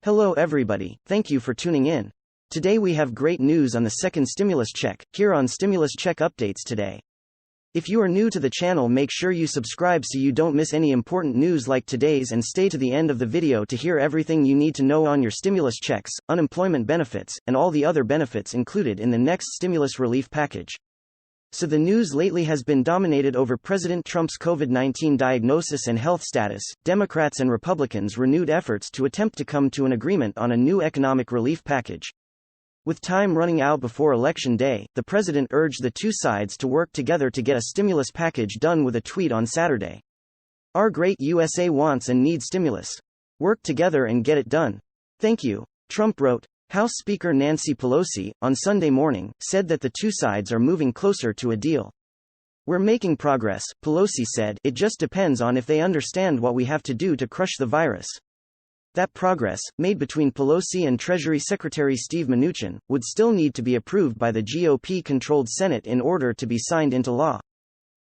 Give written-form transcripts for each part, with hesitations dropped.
Hello everybody, thank you for tuning in. Today we have great news on the second stimulus check, here on Stimulus Check Updates today. If you are new to the channel, make sure you subscribe so you don't miss any important news like today's, and stay to the end of the video to hear everything you need to know on your stimulus checks, unemployment benefits, and all the other benefits included in the next stimulus relief package. So the news lately has been dominated over President Trump's COVID-19 diagnosis and health status. Democrats and Republicans renewed efforts to attempt to come to an agreement on a new economic relief package. With time running out before Election Day, the president urged the two sides to work together to get a stimulus package done with a tweet on Saturday. "Our great USA wants and needs stimulus. Work together and get it done. Thank you," Trump wrote. House Speaker Nancy Pelosi, on Sunday morning, said that the two sides are moving closer to a deal. "We're making progress," Pelosi said. "It just depends on if they understand what we have to do to crush the virus." That progress, made between Pelosi and Treasury Secretary Steve Mnuchin, would still need to be approved by the GOP-controlled Senate in order to be signed into law.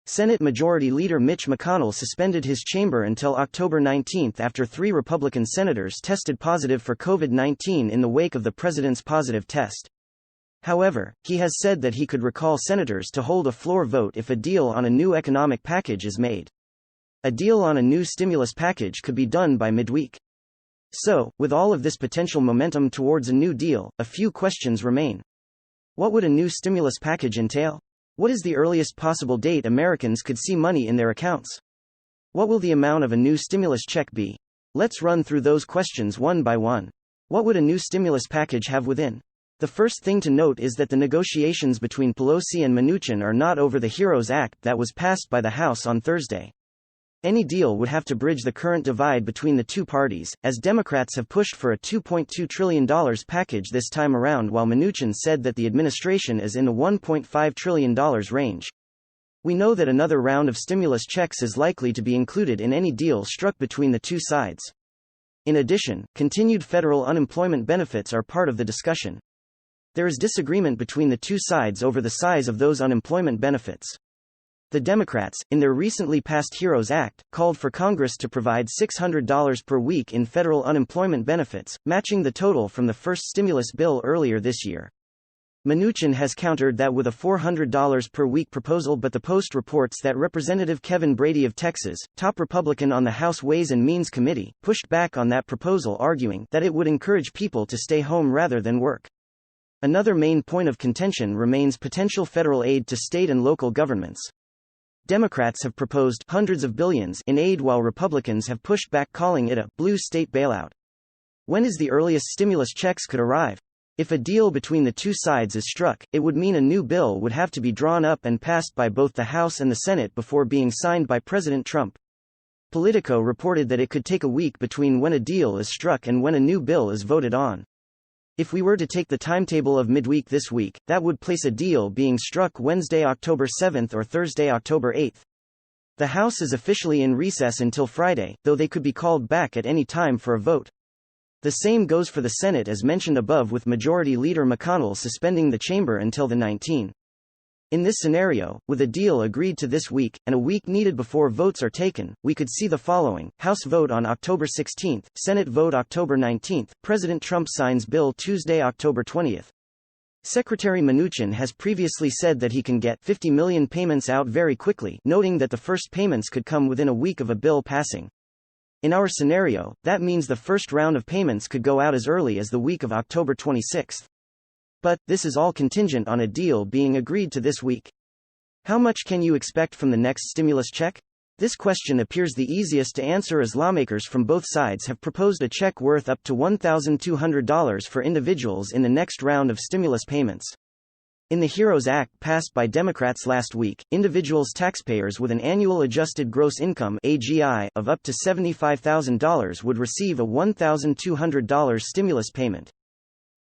Senate Majority Leader Mitch McConnell suspended his chamber until October 19 after 3 Republican senators tested positive for COVID-19 in the wake of the president's positive test. However, he has said that he could recall senators to hold a floor vote if a deal on a new economic package is made. A deal on a new stimulus package could be done by midweek. So, with all of this potential momentum towards a new deal, a few questions remain. What would a new stimulus package entail? What is the earliest possible date Americans could see money in their accounts? What will the amount of a new stimulus check be? Let's run through those questions one by one. What would a new stimulus package have within? The first thing to note is that the negotiations between Pelosi and Mnuchin are not over the HEROES Act that was passed by the House on Thursday. Any deal would have to bridge the current divide between the two parties, as Democrats have pushed for a $2.2 trillion package this time around, while Mnuchin said that the administration is in the $1.5 trillion range. We know that another round of stimulus checks is likely to be included in any deal struck between the two sides. In addition, continued federal unemployment benefits are part of the discussion. There is disagreement between the two sides over the size of those unemployment benefits. The Democrats, in their recently passed HEROES Act, called for Congress to provide $600 per week in federal unemployment benefits, matching the total from the first stimulus bill earlier this year. Mnuchin has countered that with a $400 per week proposal, but the Post reports that Representative Kevin Brady of Texas, top Republican on the House Ways and Means Committee, pushed back on that proposal, arguing that it would encourage people to stay home rather than work. Another main point of contention remains potential federal aid to state and local governments. Democrats have proposed hundreds of billions in aid, while Republicans have pushed back, calling it a blue state bailout. When is the earliest stimulus checks could arrive? If a deal between the two sides is struck, it would mean a new bill would have to be drawn up and passed by both the House and the Senate before being signed by President Trump. Politico reported that it could take a week between when a deal is struck and when a new bill is voted on. If we were to take the timetable of midweek this week, that would place a deal being struck Wednesday, October 7 or Thursday, October 8. The House is officially in recess until Friday, though they could be called back at any time for a vote. The same goes for the Senate as mentioned above, with Majority Leader McConnell suspending the chamber until the 19th. In this scenario, with a deal agreed to this week, and a week needed before votes are taken, we could see the following: House vote on October 16, Senate vote October 19, President Trump signs bill Tuesday, October 20. Secretary Mnuchin has previously said that he can get 50 million payments out very quickly, noting that the first payments could come within a week of a bill passing. In our scenario, that means the first round of payments could go out as early as the week of October 26. But, this is all contingent on a deal being agreed to this week. How much can you expect from the next stimulus check? This question appears the easiest to answer, as lawmakers from both sides have proposed a check worth up to $1,200 for individuals in the next round of stimulus payments. In the HEROES Act passed by Democrats last week, individuals taxpayers with an annual adjusted gross income (AGI) of up to $75,000 would receive a $1,200 stimulus payment.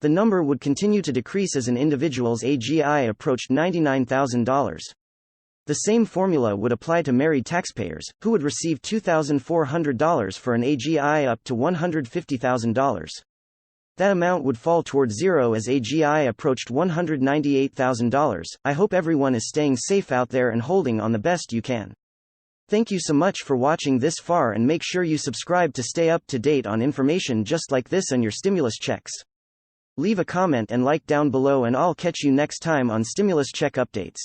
The number would continue to decrease as an individual's AGI approached $99,000. The same formula would apply to married taxpayers, who would receive $2,400 for an AGI up to $150,000. That amount would fall toward zero as AGI approached $198,000. I hope everyone is staying safe out there and holding on the best you can. Thank you so much for watching this far, and make sure you subscribe to stay up to date on information just like this and your stimulus checks. Leave a comment and like down below, and I'll catch you next time on Stimulus Check Updates.